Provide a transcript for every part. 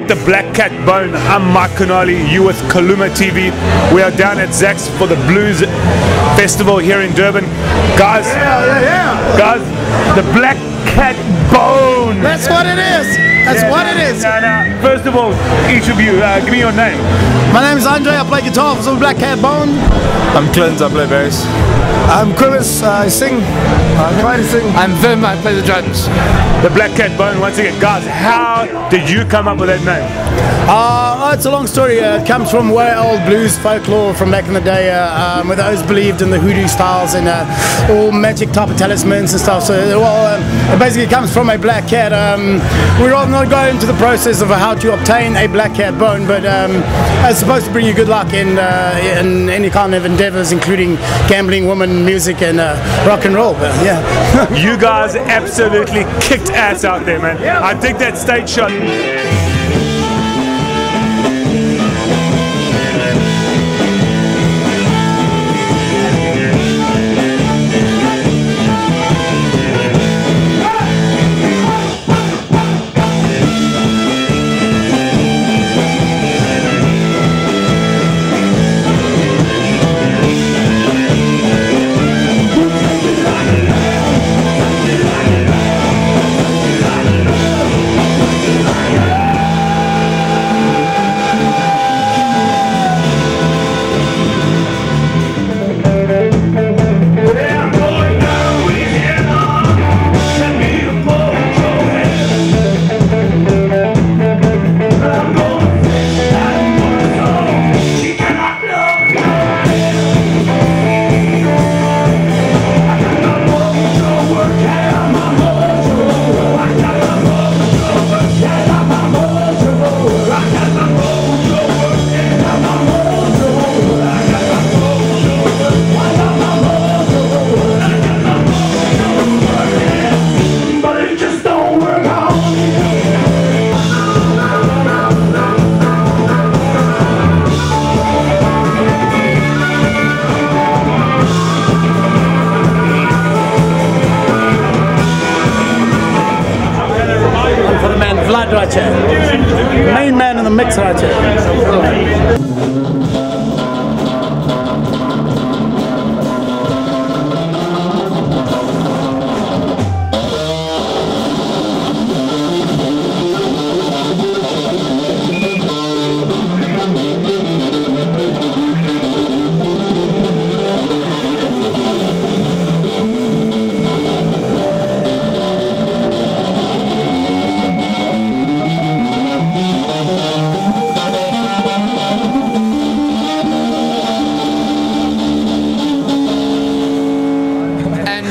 the Black Cat Bone. I'm Mike Connolly, you with Kaluma TV. We are down at Zacks for the Blues Festival here in Durban. Guys, guys, the Black Cat Bone. That's what it is. That's what it is. Now, first of all, each of you, give me your name. My name is Andre. I play guitar for the Black Cat Bone. I'm Clint. I play bass. I'm Chris. I sing. I try to sing. I'm Vim. I play the drums. The Black Cat Bone. Once again, guys, how did you come up with that name? It's a long story. It comes from way old blues folklore from back in the day, where they always believed in the hoodoo styles and all magic type of talismans and stuff. So, it basically comes from a black cat. We're all not going into the process of how to obtain a black cat bone, but it's supposed to bring you good luck in any kind of endeavors, including gambling, women, music, and rock and roll. But, yeah. You guys absolutely kicked ass out there, man. I dig that stage shot. Vlad right here. Main man in the mix right here.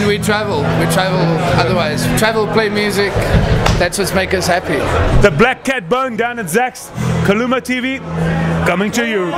We travel otherwise. Travel, play music, that's what makes us happy. The Black Cat Bone down at Zacks, Kaluma TV, coming to you.